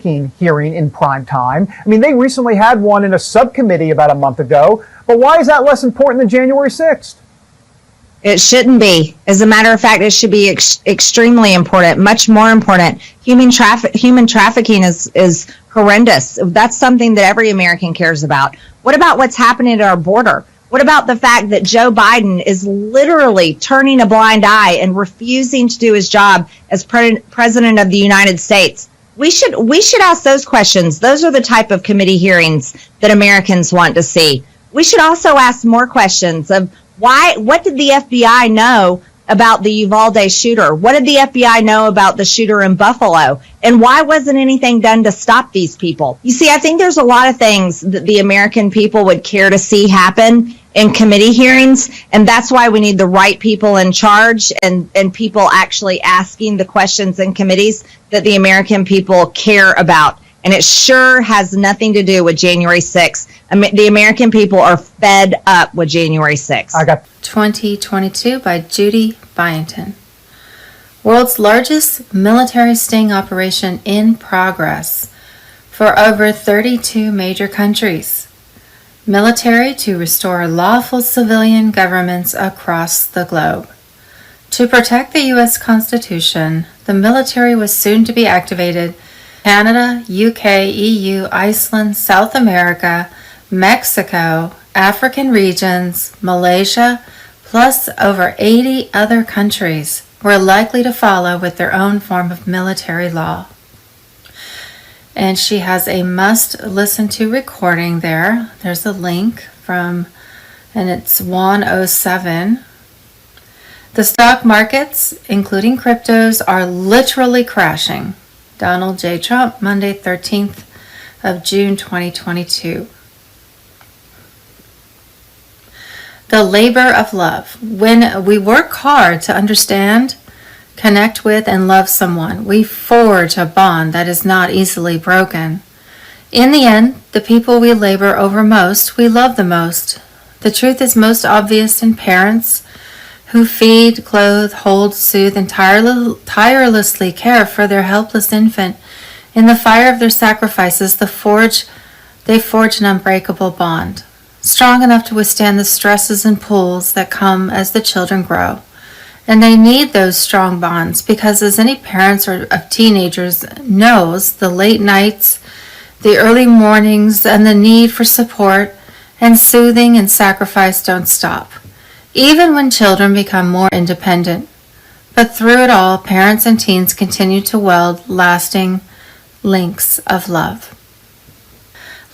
hearing in prime time. I mean, they recently had one in a subcommittee about a month ago, but why is that less important than January 6th? It shouldn't be. As a matter of fact, it should be extremely important, much more important. Human trafficking is horrendous. That's something that every American cares about. What about what's happening at our border? What about the fact that Joe Biden is literally turning a blind eye and refusing to do his job as president of the United States? We should ask those questions. Those are the type of committee hearings that Americans want to see. We should also ask more questions of what did the FBI know about the Uvalde shooter? What did the FBI know about the shooter in Buffalo? And why wasn't anything done to stop these people? You see, I think there's a lot of things that the American people would care to see happen in committee hearings, and that's why we need the right people in charge and people actually asking the questions in committees that the American people care about. And it sure has nothing to do with January 6th. The American people are fed up with January 6th. I got 2022 by Judy Byington. World's largest military sting operation in progress for over 32 major countries. Military to restore lawful civilian governments across the globe. To protect the U.S. Constitution, the military was soon to be activated. Canada, UK, EU, Iceland, South America, Mexico, African regions, Malaysia, plus over 80 other countries were likely to follow with their own form of military law. And she has a must-listen-to recording there. There's a link from, and it's 107. The stock markets, including cryptos, are literally crashing. Donald J. Trump, Monday, 13th of June, 2022. The labor of love. When we work hard to understand, connect with, and love someone, we forge a bond that is not easily broken. In the end, the people we labor over most, we love the most. The truth is most obvious in parents who feed, clothe, hold, soothe, and tirelessly care for their helpless infant. In the fire of their sacrifices, they forge an unbreakable bond, strong enough to withstand the stresses and pulls that come as the children grow. And they need those strong bonds because, as any parents of teenagers knows, the late nights, the early mornings, and the need for support and soothing and sacrifice don't stop, even when children become more independent. But through it all, parents and teens continue to weld lasting links of love.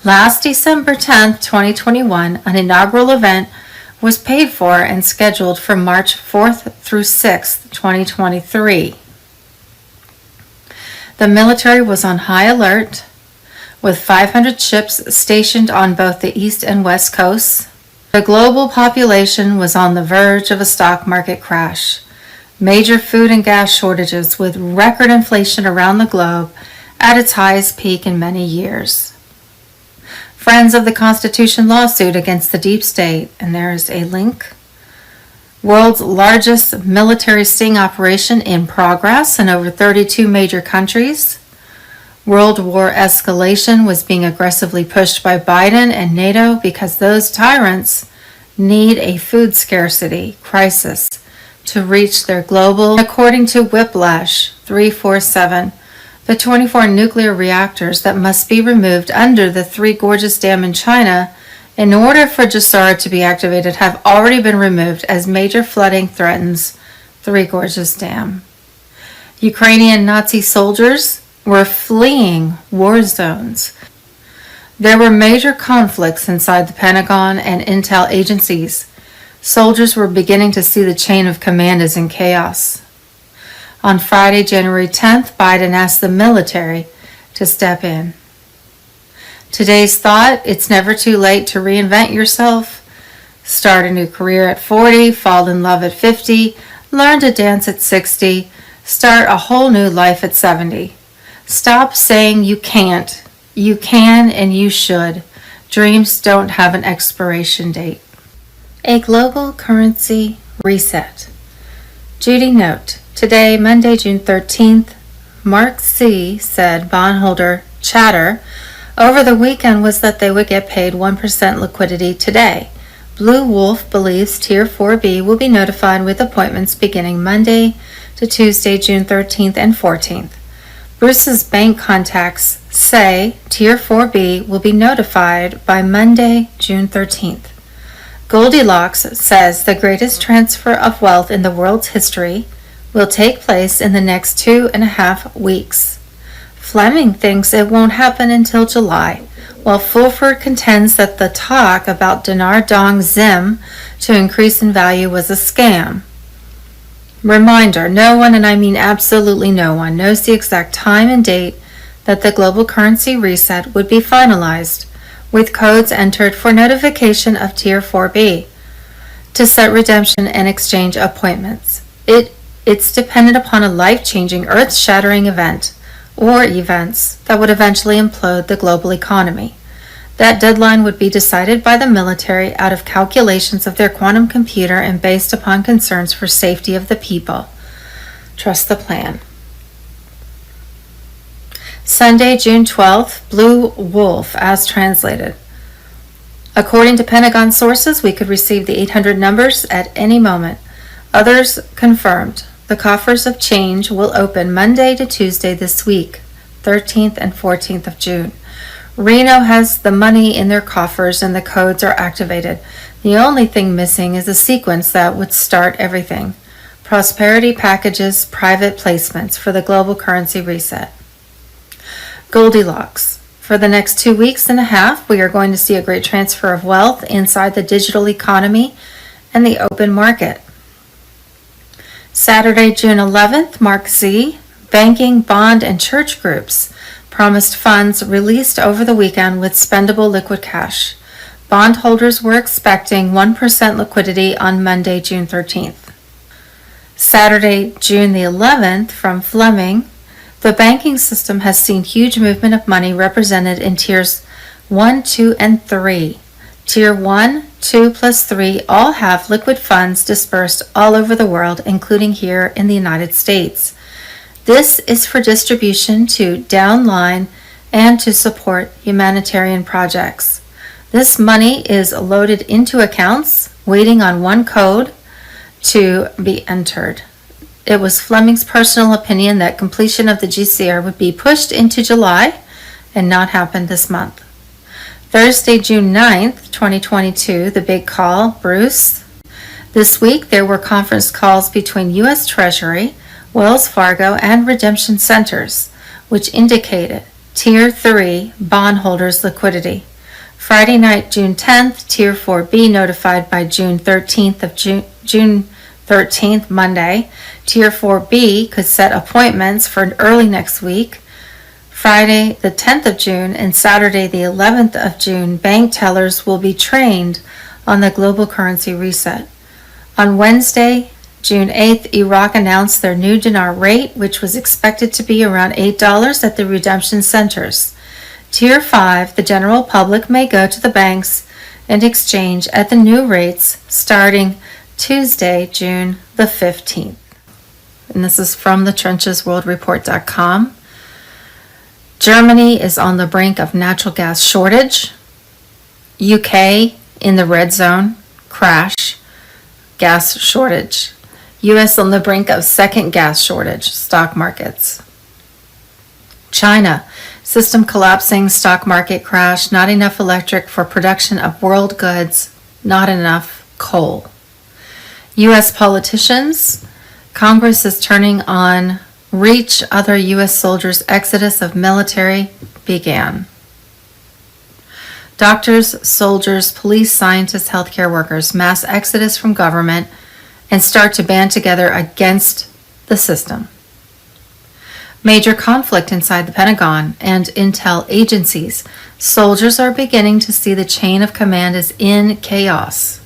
Last December 10th, 2021, an inaugural event was paid for and scheduled for March 4th through 6th, 2023. The military was on high alert, with 500 ships stationed on both the east and west coasts. The global population was on the verge of a stock market crash. Major food and gas shortages with record inflation around the globe at its highest peak in many years. Friends of the Constitution lawsuit against the deep state, and there is a link. World's largest military sting operation in progress in over 32 major countries. World war escalation was being aggressively pushed by Biden and NATO because those tyrants need a food scarcity crisis to reach their global. According to Whiplash 347, the 24 nuclear reactors that must be removed under the Three Gorges Dam in China in order for JSAR to be activated have already been removed as major flooding threatens Three Gorges Dam. Ukrainian Nazi soldiers were fleeing war zones. There were major conflicts inside the Pentagon and intel agencies. Soldiers were beginning to see the chain of command is in chaos. On Friday, January 10th, Biden asked the military to step in. Today's thought, it's never too late to reinvent yourself. Start a new career at 40, fall in love at 50, learn to dance at 60, start a whole new life at 70. Stop saying you can't. You can and you should. Dreams don't have an expiration date. A global currency reset. Judy note, today, Monday, June 13th, Mark C. said bondholder Chatter over the weekend was that they would get paid 1% liquidity today. Blue Wolf believes Tier 4B will be notified with appointments beginning Monday to Tuesday, June 13th and 14th. Bruce's bank contacts say Tier 4B will be notified by Monday, June 13th. Goldilocks says the greatest transfer of wealth in the world's history will take place in the next 2.5 weeks. Fleming thinks it won't happen until July, while Fulford contends that the talk about dinar dong zim to increase in value was a scam. Reminder, no one, and I mean absolutely no one, knows the exact time and date that the global currency reset would be finalized, with codes entered for notification of Tier 4B to set redemption and exchange appointments. It's dependent upon a life-changing, earth-shattering event or events that would eventually implode the global economy. That deadline would be decided by the military out of calculations of their quantum computer and based upon concerns for safety of the people. Trust the plan. Sunday, June 12th, Blue Wolf, as translated. According to Pentagon sources, we could receive the 800 numbers at any moment. Others confirmed. The coffers of change will open Monday to Tuesday this week, 13th and 14th of June. Reno has the money in their coffers and the codes are activated. The only thing missing is a sequence that would start everything. Prosperity packages, private placements for the global currency reset. Goldilocks. For the next 2.5 weeks, we are going to see a great transfer of wealth inside the digital economy and the open market. Saturday, June 11th, Mark Z, banking, bond, and church groups promised funds released over the weekend with spendable liquid cash. Bondholders were expecting 1% liquidity on Monday, June 13th. Saturday, June the 11th, from Fleming, the banking system has seen huge movement of money represented in tiers 1, 2, and 3. Tier 1, 2, plus 3 all have liquid funds dispersed all over the world, including here in the United States. This is for distribution to downline and to support humanitarian projects. This money is loaded into accounts, waiting on one code to be entered. It was Fleming's personal opinion that completion of the GCR would be pushed into July and not happen this month. Thursday, June 9th, 2022, the big call, Bruce. This week there were conference calls between U.S. Treasury, Wells Fargo, and redemption centers, which indicated Tier 3 bondholders' liquidity. Friday night, June 10th, Tier 4B notified by June 13th of June 13th, Monday. Tier 4B could set appointments for early next week. Friday, the 10th of June, and Saturday, the 11th of June, bank tellers will be trained on the global currency reset. On Wednesday, June 8th, Iraq announced their new dinar rate, which was expected to be around $8 at the redemption centers. Tier 5, the general public may go to the banks and exchange at the new rates starting Tuesday, June the 15th. And this is from thetrenchesworldreport.com. Germany is on the brink of natural gas shortage. UK in the red zone, crash, gas shortage. U.S. on the brink of second gas shortage, stock markets. China, system collapsing, stock market crash, not enough electric for production of world goods, not enough coal. U.S. politicians, Congress is turning on reach other U.S. soldiers' exodus of military began. Doctors, soldiers, police, scientists, healthcare workers, mass exodus from government, and start to band together against the system. Major conflict inside the Pentagon and intel agencies. Soldiers are beginning to see the chain of command is in chaos.